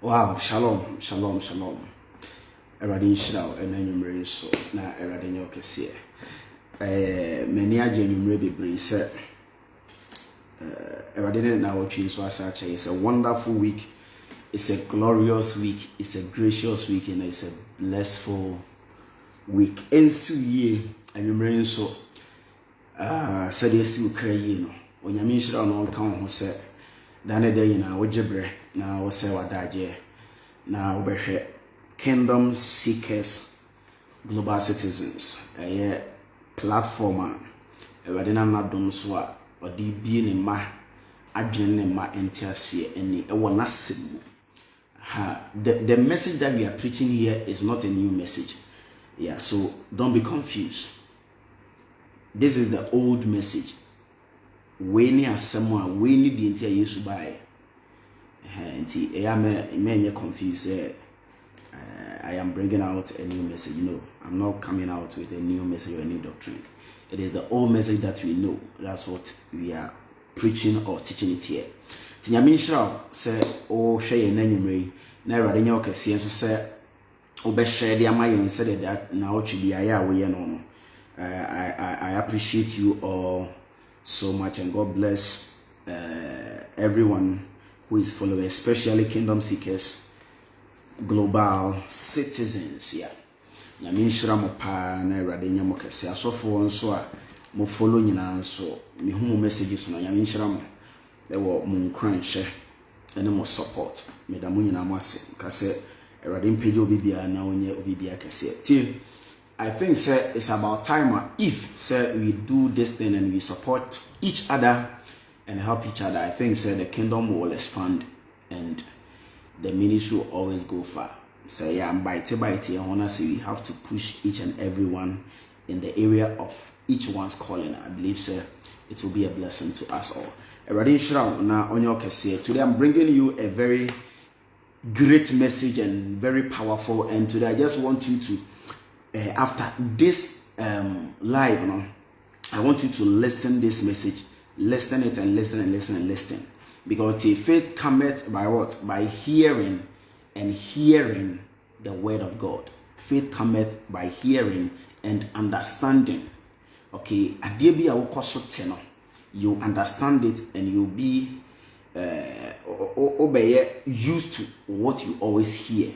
Wow, shalom, shalom, shalom. Eradin shiraw enanyumre so na eradin yokese. Many ajenumre bebre se eradin na watching so asache. It's a wonderful week. It's a glorious week. It's a gracious week and it's a blissful week. Ensu ye enyumre so said yesi ukra ye no. Onyame shiraw no kan ho se dane day na wojebre na wo se wadaje na obehwe Kingdom Seekers Global Citizens platform ewadena na dom so a odi bie ne ma adwene ne ma entiasie eni e wona semu the message that we are preaching here is not a new message. Yeah, so don't be confused. This is the old message. We ni asemo a we ni di entia Yesu bai enti me confused. I am bringing out a new message. You know, I'm not coming out with a new message or a new doctrine. It is the old message that we know. That's what we are preaching or teaching it here. Tinyami Shao say, "Oh, share your name, na Erade nya okese so say, obe share the amaye said that na ochi bi aya we no. I appreciate you all so much, and God bless everyone who is following, especially Kingdom Seekers Global Citizens. Yeah, na me nshira mo pa na Erade nya mo kese asofo nso a mo follow nyina nso me hu mo messages no, ya me nshira mo e wo mo nkranhye ene mo support me da mo nyina mo ase ka se Erade mpage obibia na onye obibia kese ti. I think say it's about time if say we do this thing and we support each other and help each other. I think say the kingdom will expand and the ministry will always go far. So yeah, by I wanna say we have to push each and everyone in the area of each one's calling. I believe sir, it will be a blessing to us all. Erade Shira na onyo kese. Today I'm bringing you a very great message and very powerful. And today I just want you to after this live, you know, I want you to listen this message, listen it and listen and listen and listen. Because faith cometh by what? By hearing, and hearing the word of God. Faith cometh by hearing and understanding. Okay, adebi a wokoso teno, you understand it and you'll be used to what you always hear.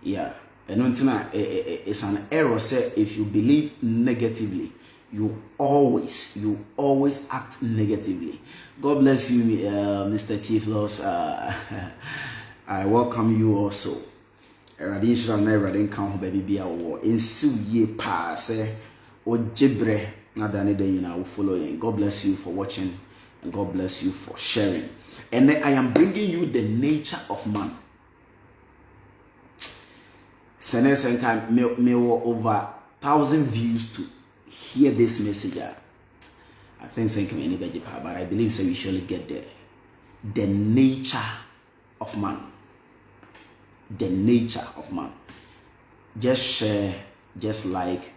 Yeah, and it's an error. Say if you believe negatively, you always act negatively. God bless you, Mr. Chief Loss. I welcome you also. Erade Shira na Erade kan ho baby bia wo ensu ye pa say o jebre na dane den yina wo following. God bless you for watching and God bless you for sharing. And I am bringing you the nature of man. Sense time me over 1,000 views to hear this message. I think saying anybody, but I believe so we surely get there. The nature of man. The nature of man. Just share, just like,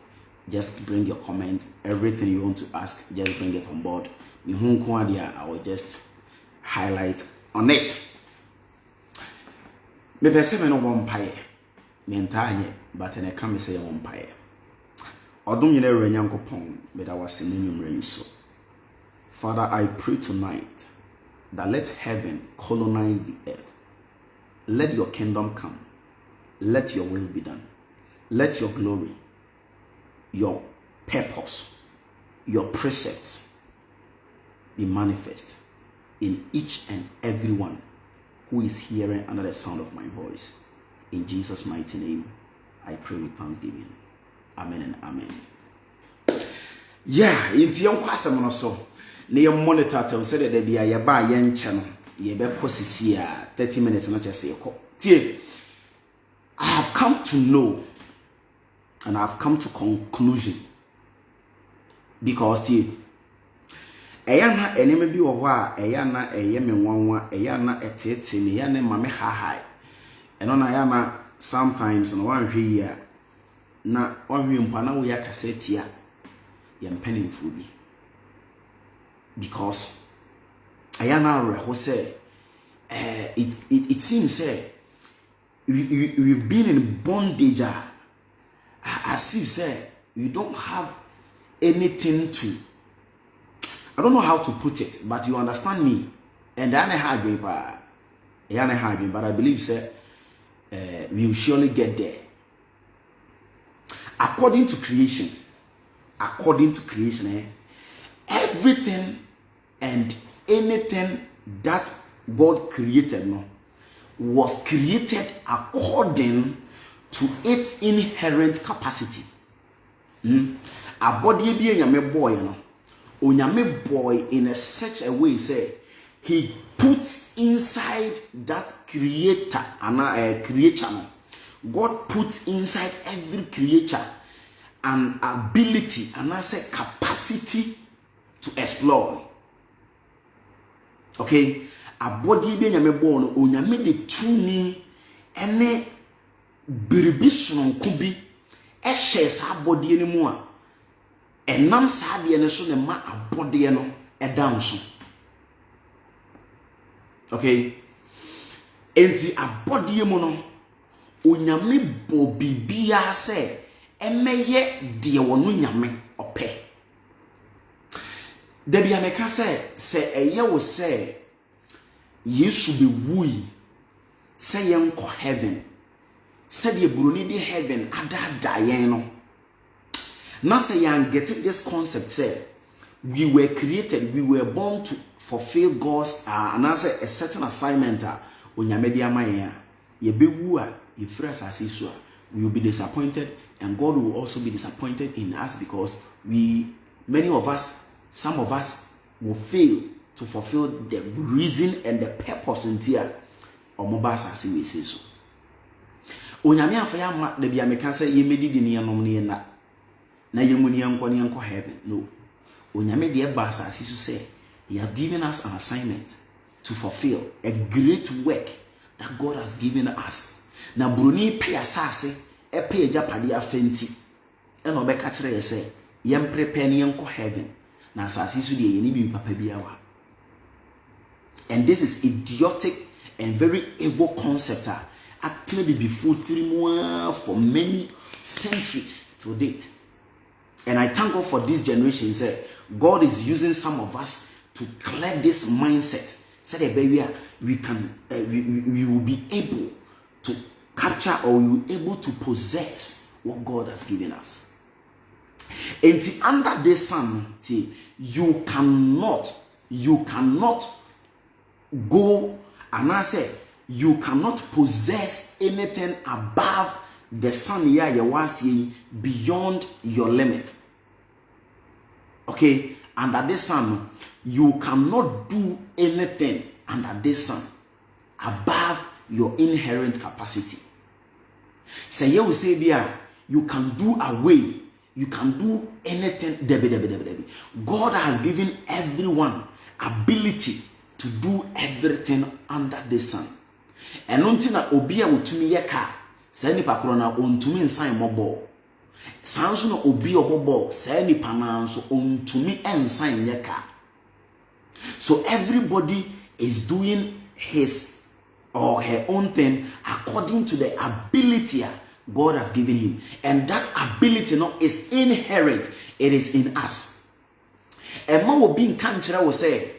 just bring your comment. Everything you want to ask, just bring it on board. I will just highlight on it. Me person no one pie. Me entire, but I can't say one pie. Odum yene renyankopon, but I was in rain so. Father, I pray tonight that let heaven colonize the earth. Let your kingdom come. Let your will be done. Let your glory, your purpose, your precepts be manifest in each and every one who is hearing under the sound of my voice. In Jesus' mighty name, I pray with thanksgiving. Amen and amen. Yeah, in Tion Quasam so. Near monitor to say that there be a ba yen channel, ye be posisi 30 minutes, not just say a I have come to know and I have come to conclusion because Ayana enemy bi wo a ayana eyeme nwanwa ayana etete me yana mame ha eno na ayana sometimes no wan hwe ya na wan hwe mpa na wo ya kaseti a ye mpanimfo bi because ayana reho say it seems say we've been in bondage as if say you don't have anything to, I don't know how to put it, but you understand me. And I have but I believe say we will surely get there. According to creation, everything and anything that God created was created according to its inherent capacity. A body be a yame boy, onyame boy in such a way say he puts inside that creator and creature. God puts inside every creature an ability and I say capacity to explore. Okay, a body being a born onyame de tuni ene biribisun kubi e share sa body anymore. And nam sa de ne so ne ma abode no e down so. Okay, enti abode mu no onyame bo bibia se emeye de wono nyame ope. Debi ameka se eye wo se Yesu be wui se yenko heaven se de buroni de heaven ada yen no. Now say you get this concept say we were created, we were born to fulfill God's and answer a certain assignment. Onyame dia maya ye bewu a ye fresh as we will be disappointed, and God will also be disappointed in us because many of us, some of us will fail to fulfill the reason and the purpose in here or mobas as we say so. Onyame afaya ma de bia meka say ye medi di ne yanom ne na yemuni yanko heaven. No. Onyame de ba asase so say he has given us an assignment to fulfill a great work that God has given us. Na bruni pay asase e pay japade afenti e no be ka kire ye say yem prepare ne yanko heaven na asase so de ye ni bi papa bia wa. And this is idiotic and very evil concept actually before for many centuries to date. And I thank God for this generation. Say God is using some of us to clear this mindset. Say that baby, we can, we will be able to capture or we will be able to possess what God has given us. And under this sun, you cannot go and I say you cannot possess anything above the sun here you was beyond your limit. Okay, under this sun you cannot do anything under this sun above your inherent capacity. Say you will say there you can do away, you can do anything. God has given everyone ability to do everything under the sun. And until na obi a wotumi ye ka say ni pakro na ontumi nsan mobo sanso na obi obobo say ni pananso ontumi ensan ye ka. So everybody is doing his or her own thing according to the ability God has given him, and that ability no is inherent, it is in us. And man will be in country will say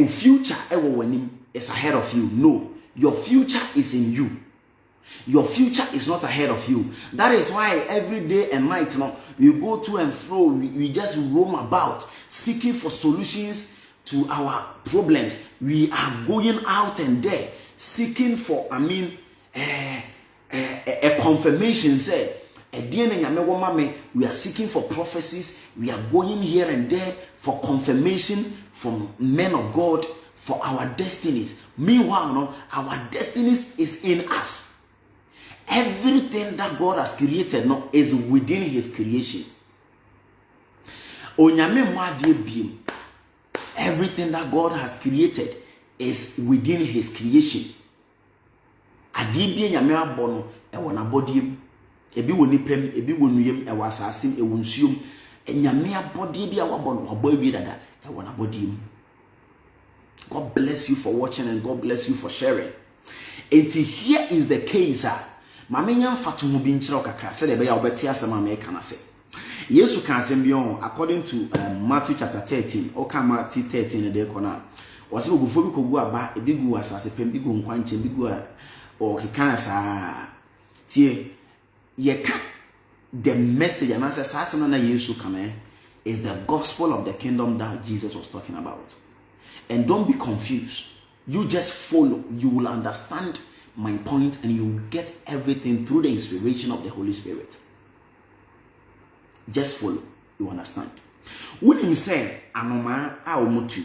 future is ahead of you. No, your future is in you. Your future is not ahead of you. That is why every day and night we go to and fro, we just roam about seeking for solutions to our problems. We are going out and there seeking for a confirmation. Say we are seeking for prophecies. We are going here and there for confirmation from men of God for our destinies. Meanwhile, our destinies is in us. Everything that God has created is within his creation. Everything that God has created is within his creation. Adibie nyame abono e wona bodiem ebi woni pem ebi wonuyem e wasasim e wonsuom nyame abodie bi a wabono wabo awie dada e wona bodiem. God bless you for watching and God bless you for sharing. here is the case. Mamenya fatu mu bi nkyerɛ kakra sɛ de be ya obeti asɛm a me kana sɛ. Yesu kan asɛm bi on according to Matthew chapter 13. Oka Matthew 13 de kona. Wase ogufo bi kogu aba ebi gu asase pem bi gu nkwanche bi gu o keka sa tie ye ka the message and answer asɛm na Yesu kan is the gospel of the kingdom that Jesus was talking about. And don't be confused. You just follow. You will understand my point and you will get everything through the inspiration of the Holy Spirit. Just follow. You understand. When him say, Anoma a omotu.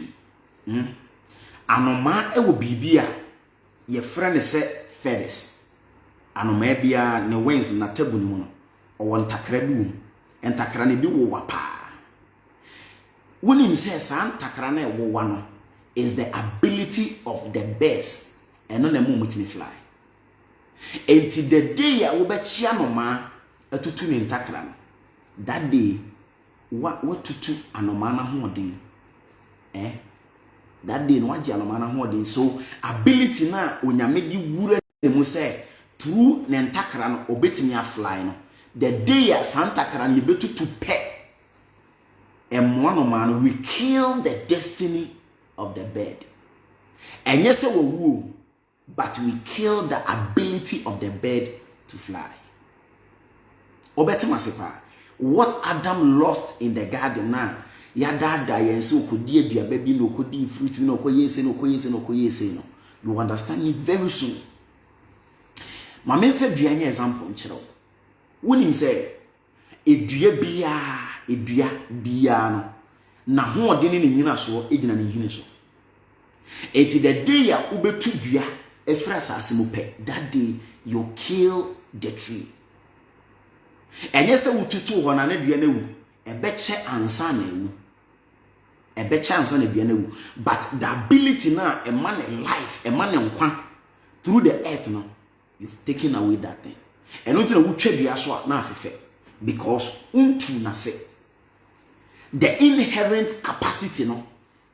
Anoma e wo bibia. Ye friend say feathers. Anoma bia ne wings na tabu ni mu. O won takra bi wom. Entakra ne bi wo wapa. When him say san takra na e wo wa no is the ability of the birds and no na mu mutini fly. Until the day ya wo be chia anoma atutu ne ntakra no. That day what tutu anoma na ho odin. That day no wagye anoma na ho odin. So ability na onyame di wura ne mu say through ne ntakra no obetimi afly no. The day ya santakra no yebetutu pe. And one man we kill the destiny of the bird. And yes, we will, but we kill the ability of the bird to fly. What Adam lost in the garden now, yada and so could be a baby, no could be fruit, no koyese, no koyese, no koyese, no. You understand me very soon. My main favorite example, when he say, edua bia no na ho odene ne nyina so egina ne hine so eti the day ya ubetu dua efra asase mu pe that day you kill the tree enye se wututu ho na ne dua na wu ebeche ansa na ewu ebeche ansa na dua na wu but the ability na a man life a man nkwa through the earth no you've taken away that thing and until na wutwa dua so na afefe because untu na se the inherent capacity no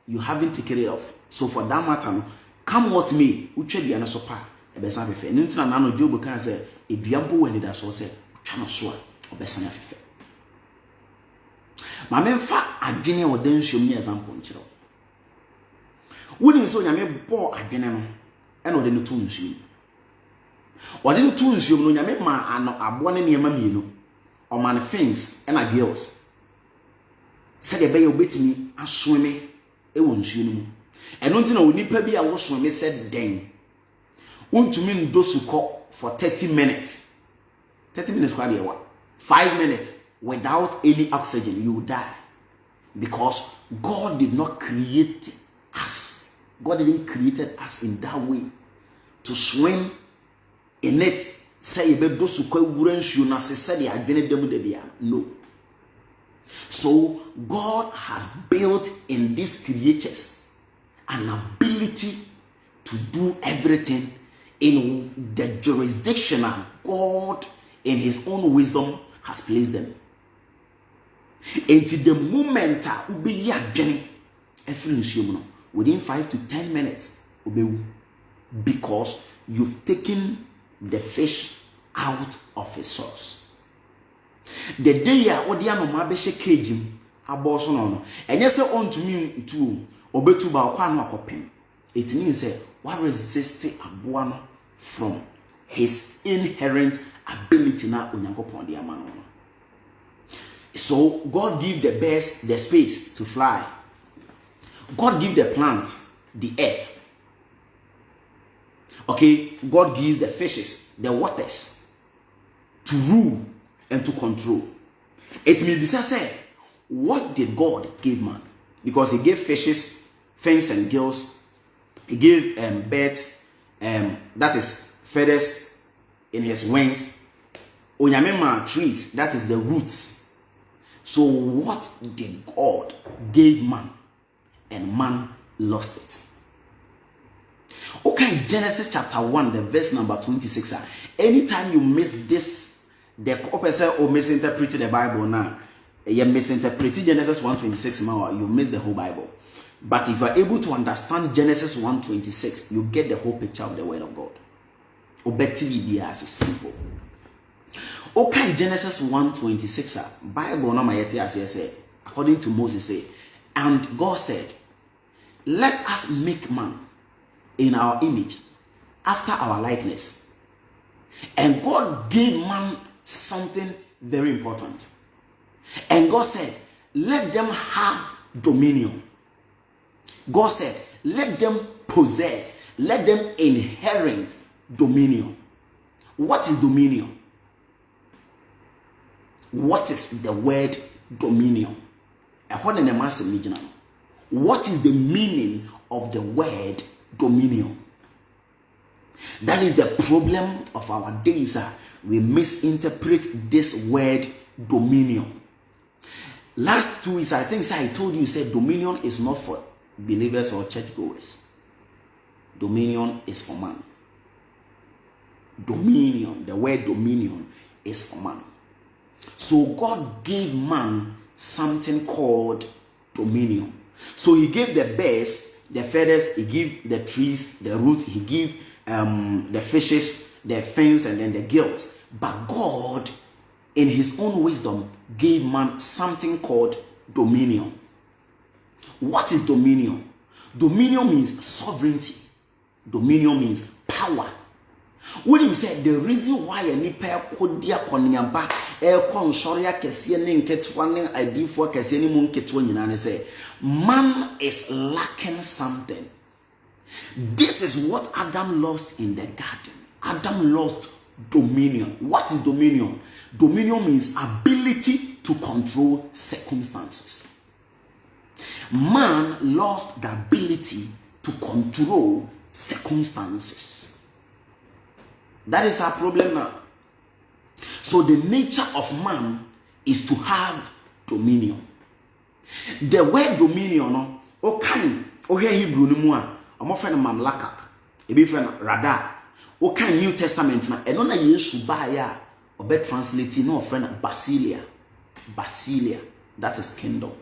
you haven't taken it off. So for that matter no come what me utwa bia na so pa e be san fefe ni ntina na no Job kan say eduampo wani da so say twa no so a obesan fefe ma memfa adwene o den hwom ni example nkyerɛ woni so nyame bo adwene no e na o de no tu nsuom o de no tu nsuom no nyame ma ano abo ne niema mienu o man things and a girls said the bay obetimi asweme e won nsuo no mu eno ntina onipa bi a wo sweme said den wontumi ndosuko for 30 minutes kwa dey wa 5 minutes without any oxygen you will die because God did not create us. God didn't create us in that way to swim in it say be dosuko wura nsuo na se said the adwene demu de bia no. So God has built in these creatures an ability to do everything in the jurisdiction that God in his own wisdom has placed them. Until the moment within 5 to 10 minutes because you've taken the fish out of its source. The day ya odi anoma be hye cage abo so no enye se ontumi ntu obetu ba kwa no akopem it means say what resist abo no from his inherent ability na onyankopon de ama no. So God give the birds the space to fly. God give the plants the earth. Okay, God gives the fishes the waters to rule and to control. It may be said, what did God give man? Because he gave fishes, fins and gills. He gave birds, that is feathers in his wings. Onyamema trees, that is the roots. So what did God give man? And man lost it. Okay, Genesis chapter 1, the verse number 26. Anytime you miss this, the person or misinterpreted the Bible now, you misinterpreted Genesis 1:26, you miss the whole Bible. But if you are able to understand Genesis 1:26, you get the whole picture of the word of God. Obeti be as simple. Okay, Genesis 1:26, Bible no mayete as say, according to Moses say, and God said, let us make man in our image, after our likeness. And God gave man something very important. And God said, let them have dominion. God said, let them possess, let them inherit dominion. What is dominion? What is the word dominion? What is the meaning of the word dominion? That is the problem of our days. We misinterpret this word dominion. Last 2 weeks, I think I told you, said dominion is not for believers or churchgoers. Dominion is for man. Dominion, the word dominion is for man. So God gave man something called dominion. So he gave the birds, the feathers, he gave the trees, the root, he gave the fishes, the fins, and then the gills. But God, in his own wisdom, gave man something called dominion. What is dominion? Dominion means sovereignty. Dominion means power. When he said the reason why a nipa kodia konyaba konsoria kese ne nketwa ne adifo kese ne mu nketwa nyina ne say man is lacking something. This is what Adam lost in the garden. Adam lost dominion. What is dominion? Dominion means ability to control circumstances. Man lost the ability to control circumstances. That is our problem now. So the nature of man is to have dominion. The word dominion, okay, Hebrew ni mu a, omo friend mamlaka, ebi friend radar. Okay, New Testament na, eno na Yesu ba ya, obe translate no friend basilia. Basilia, that is kingdom.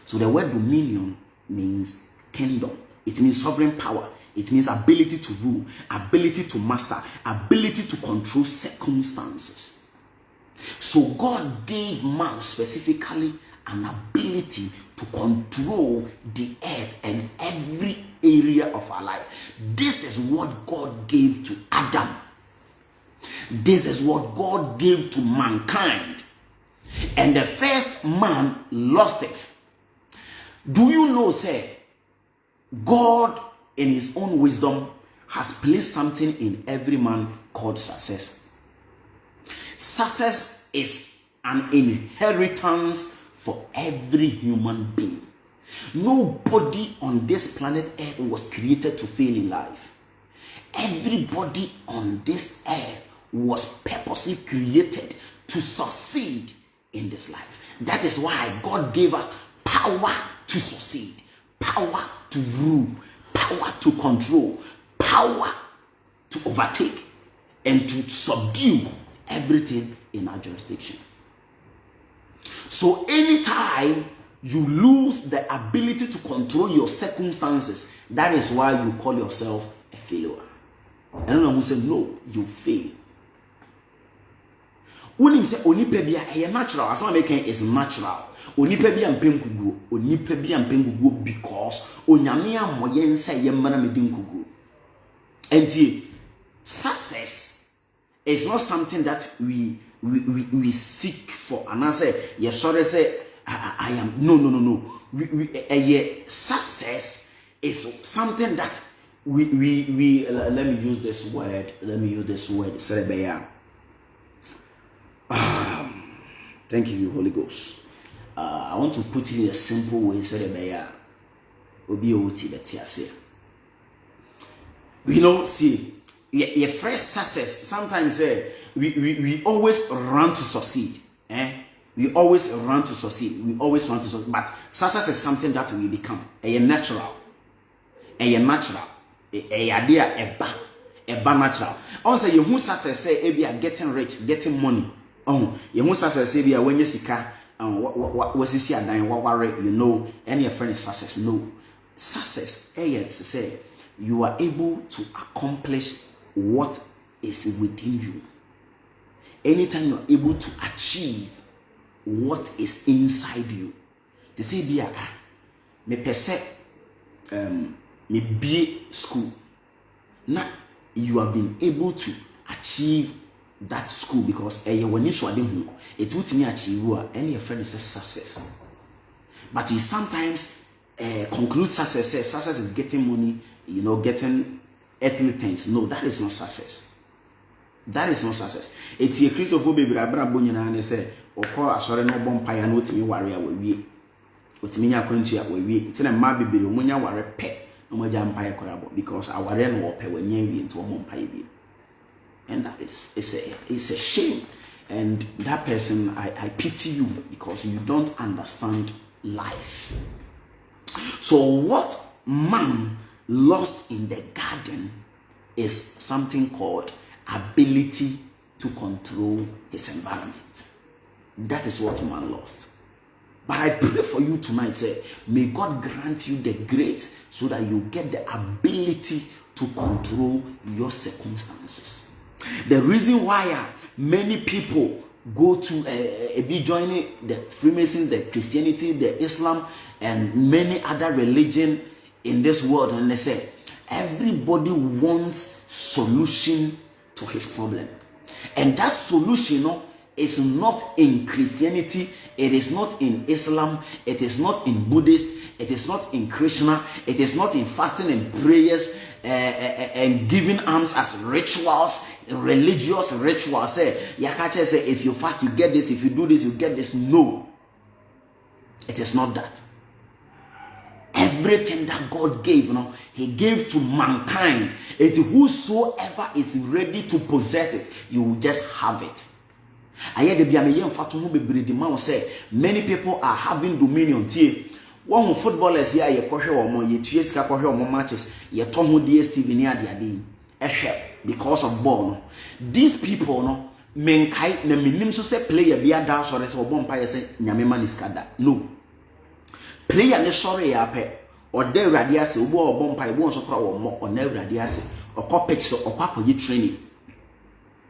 So the word dominion means kingdom. It means sovereign power. It means ability to rule, ability to master, ability to control circumstances. So God gave man specifically an ability to control the earth and every area of our life. This is what God gave to Adam. This is what God gave to mankind. And the first man lost it. Do you know, say, God in his own wisdom has placed something in every man called success. Success is an inheritance for every human being. Nobody on this planet Earth was created to fail in life. Everybody on this earth was purposely created to succeed in this life. That is why God gave us power to succeed, power to rule, power to control, power to overtake, and to subdue everything in our jurisdiction. So anytime you lose the ability to control your circumstances, that is why you call yourself a failure. And then we say, no, you fail. When you say onipa bia is natural, as I'm making is natural. Onipa bia mpenkugu, onipa bia mpenkugu because onyame amoye nsa ye mmana medinkugu. And success is not something that we seek for. And I say, yes, sorry, say I am no. Success is something that we let me use this word. Thank you, Holy Ghost. I want to put it in a simple way. You know, see, your first success, sometimes we always run to succeed. We always run to succeed. We always want to succeed. But success is something that we become. A natural. A natural. A idea, a natural. Also, you who success say, if you are getting rich, getting money. Oh, you who success say, when you see car, what is here, you know, any friend is success. No. Success, say, you are able to accomplish what is within you. Anytime you're able to achieve what is inside you, to say, be me pese me be school. Now you have been able to achieve that school because when you it would me achieve any friend is success. But we sometimes conclude success is getting money, getting earthly things. No, that is not success. That is not success. It's a Christopher baby Abrabonina and say, or call a sorry no bumpire no to me warrior will be with me country will be till a mabby be when you are a pet no more empire corrabo because our end will pay when you into a mumpire. And that is it's a shame. And that person, I pity you because you don't understand life. So what man lost in the garden is something called ability to control his environment. That is what man lost. But I pray for you tonight, say, may God grant you the grace so that you get the ability to control your circumstances. The reason why many people go to be joining the Freemasons, the Christianity, the Islam, and many other religions in this world, and they say everybody wants solution to his problem, and that solution is not in Christianity, it is not in Islam, it is not in Buddhist, it is not in Krishna, it is not in fasting and prayers and giving alms as rituals, religious rituals. Say Yakache say if you fast you get this, if you do this you get this. No, it is not that. Everything that God gave, he gave to mankind. It whosoever is ready to possess it, you will just have it. Many people are having dominion. One footballers here, you push your more, you TSK push your matches, you Tomu DSTV near the adin, because of ball. These people, men kite, the minimum say player be a dash or a bumpire say, Yamiman is kada. No. Player ne sorry ape, or de radiasi, or bumpire, won't so or more, or never radiasi, or copets or papa you training.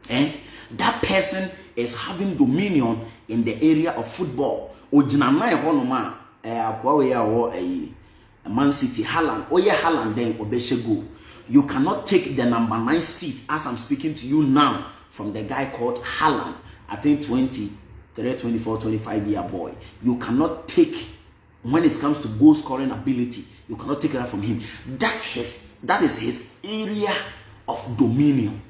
That person is having dominion in the area of football. Ojinamai honoma. Man City, Haaland, Haaland then Obeshego. You cannot take the number 9 seat as I'm speaking to you now from the guy called Haaland. I think 23, 24, 25-year boy. You cannot take, when it comes to goal scoring ability, you cannot take that from him. That is his area of dominion.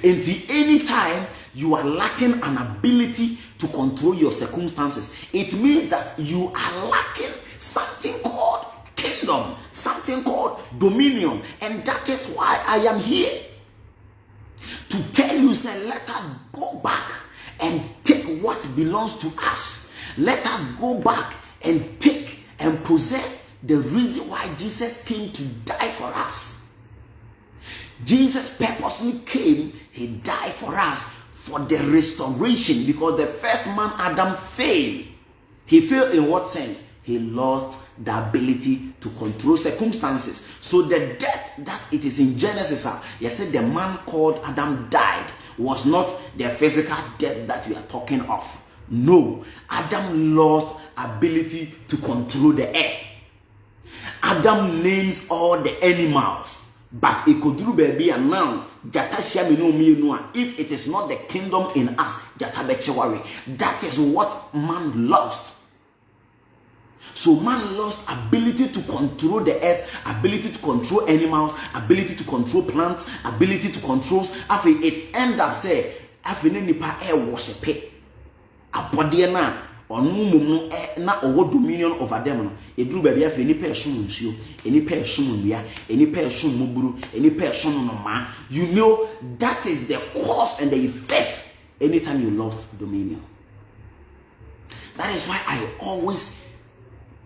Until any time you are lacking an ability to control your circumstances, it means that you are lacking something called kingdom, something called dominion. And that is why I am here to tell you, say, let us go back and take what belongs to us. Let us go back and take and possess the reason why Jesus came to die for us. Jesus purposely came, he died for us for the restoration, because the first man Adam failed. He failed in what sense? He lost the ability to control circumstances. So the death that it is in Genesis, you said the man called Adam died, was not the physical death that we are talking of. No, Adam lost ability to control the earth. Adam names all the animals. But it could do baby and now if it is not the kingdom in us, that is what man lost. So man lost ability to control the earth, ability to control animals, ability to control plants, ability to control. After it end up say, after nipa air worship it, a body na. Or no na owo dominion over them. E dru baby afi any person nsuo, any person wia, any person muburu, any person no ma. You know that is the cause and the effect anytime you lost dominion. That is why I always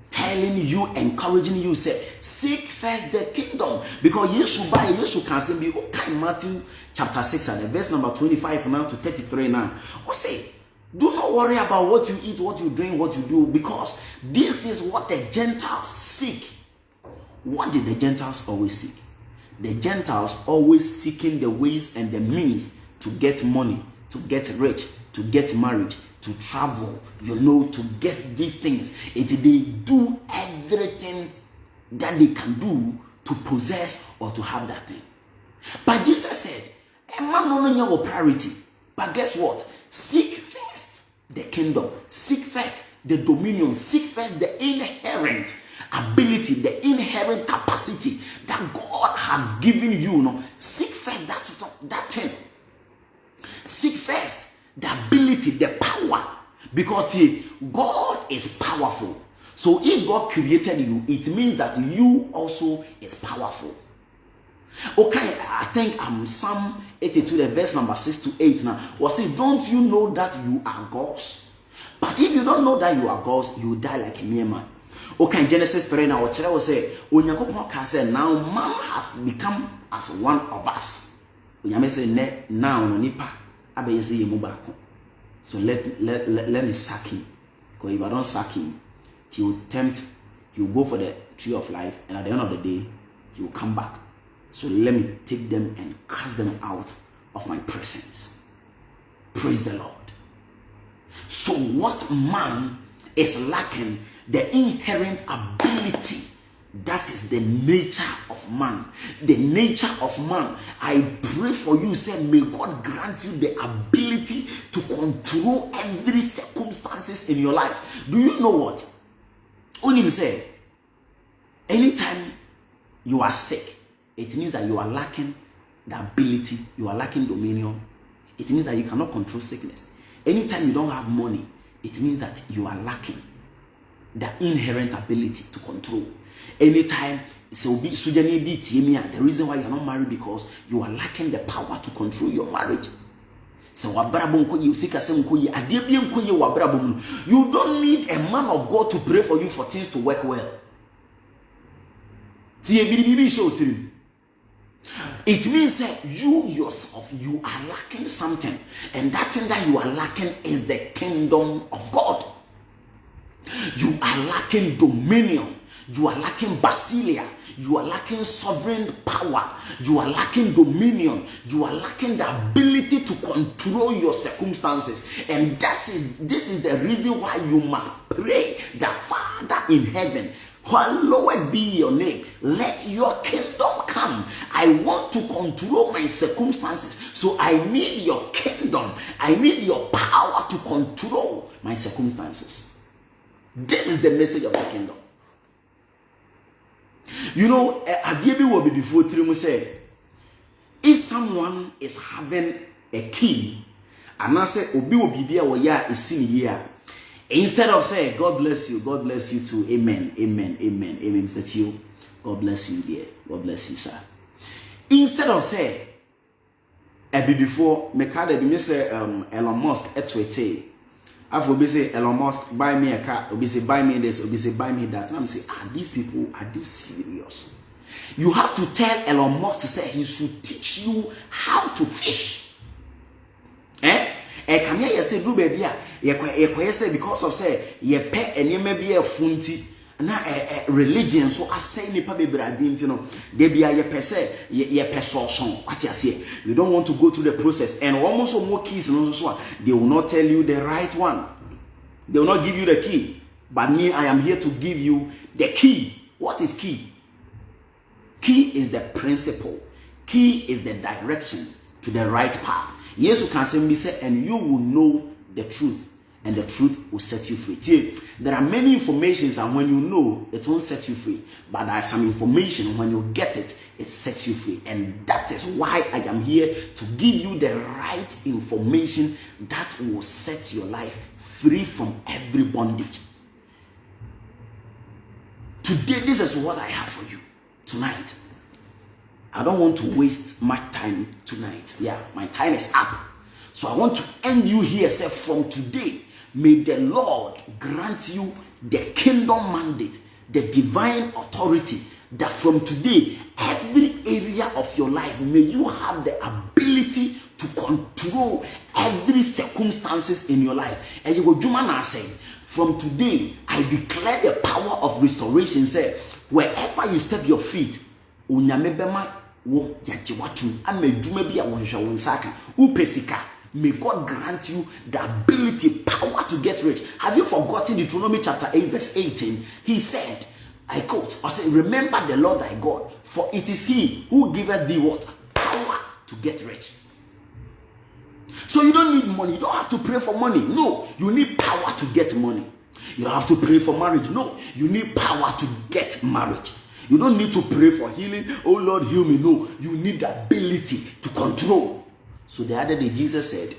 telling you, encouraging you, say, seek first the kingdom. Because Yeshu can say, be okay, Matthew chapter 6 and verse number 25 now to 33 now. Or say, do not worry about what you eat, what you drink, what you do, because this is what the Gentiles seek. What did the Gentiles always seek? The Gentiles always seeking the ways and the means to get money, to get rich, to get married, to travel, to get these things. They do everything that they can do to possess or to have that thing. But Jesus said, a man no longer priority. But guess what? Seek first the kingdom. Seek first the dominion. Seek first the inherent ability, the inherent capacity that God has given you. Seek first that thing. Seek first the ability, the power. Because God is powerful. So if God created you, it means that you also is powerful. Okay, I think Psalm 82, the verse number 6 to 8 now. Was it, don't you know that you are God's? But if you don't know that you are God's, you die like a mere man. Okay, in Genesis 3 now, what will say, when you can say, now man has become as one of us. When you say, now, no nipa, I be say you so let me sack him. Because if I don't sack him, he will go for the tree of life, and at the end of the day, he will come back. So let me take them and cast them out of my presence. Praise the Lord. So what man is lacking, the inherent ability, that is the nature of man. The nature of man. I pray for you, say, may God grant you the ability to control every circumstances in your life. Do you know what? Only say, anytime you are sick, it means that you are lacking the ability, you are lacking dominion. It means that you cannot control sickness. Anytime you don't have money, it means that you are lacking the inherent ability to control. Anytime, the reason why you are not married because you are lacking the power to control your marriage. You don't need a man of God to pray for you for things to work well. It means that you yourself, you are lacking something, and that thing that you are lacking is the kingdom of God. You are lacking dominion. You are lacking basilia. You are lacking sovereign power. You are lacking dominion. You are lacking the ability to control your circumstances. And this is the reason why you must pray the Father in heaven. Hallowed be your name. Let your kingdom come. I want to control my circumstances. So I need your kingdom. I need your power to control my circumstances. This is the message of the kingdom. Abibi will be before Trimu say, if someone is having a key, and I say, Obi will be there, is seen here. Instead of saying, God bless you too, amen, amen, amen, amen, Mr. Tio, God bless you, dear, God bless you, sir. Instead of saying, before, me say, Elon Musk, etwete, after we say, Elon Musk, buy me a car, we say, buy me this, we say, buy me that, and I'm saying, these people, are they serious? You have to tell Elon Musk to say, he should teach you how to fish. Come here, you say, do baby, you say, because of say, you pet and you may be a funty, na religion, so I say, nipa baby, I didn't, they be a per se, ye per song, what you say. You don't want to go through the process, and almost more keys, and also, they will not tell you the right one. They will not give you the key. But me, I am here to give you the key. What is key? Key is the principle. Key is the direction to the right path. Yes, you can simply say, and you will know the truth, and the truth will set you free. See, there are many informations, and when you know, it won't set you free. But there is some information, when you get it, it sets you free. And that is why I am here to give you the right information that will set your life free from every bondage. Today, this is what I have for you tonight. I don't want to waste my time tonight. Yeah, my time is up. So I want to end you here. Say, from today, may the Lord grant you the kingdom mandate, the divine authority, that from today, every area of your life, may you have the ability to control every circumstances in your life. And you go, Jumana say, from today, I declare the power of restoration. Say, wherever you step your feet, unyamebema wo yaje watum ama adwuma bi a wo hwehwe wo nsaka upesika. May God grant you the ability, power to get rich. Have you forgotten Deuteronomy chapter 8 verse 18? He said, I quote, I say, remember the Lord thy God, for it is he who giveth thee what? Power to get rich. So you don't need money. You don't have to pray for money. No, you need power to get money. You don't have to pray for marriage. No, you need power to get marriage. You don't need to pray for healing. Oh Lord, heal me. No, you need the ability to control. So the other day Jesus said,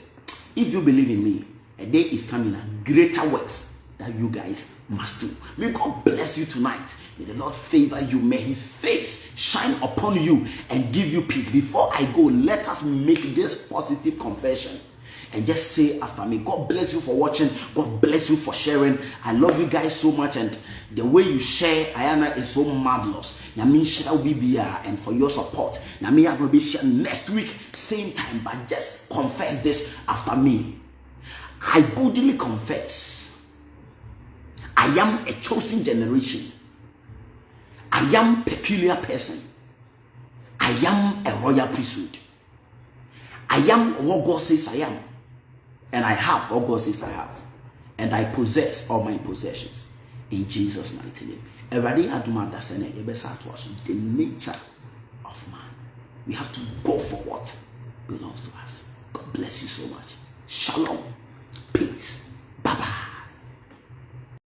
if you believe in me, a day is coming and greater works that you guys must do. May God bless you tonight. May the Lord favor you. May his face shine upon you and give you peace. Before I go, let us make this positive confession. And just say after me, God bless you for watching. God bless you for sharing. I love you guys so much. And the way you share, Ayana, is so marvelous. Yami shall be here and for your support. Yami, I will be sharing next week, same time. But just confess this after me. I boldly confess, I am a chosen generation. I am a peculiar person. I am a royal priesthood. I am what God says I am. And I have what God says I have. And I possess all my possessions. In Jesus' mighty name. Everybody had to understand the nature of man. We have to go for what belongs to us. God bless you so much. Shalom. Peace.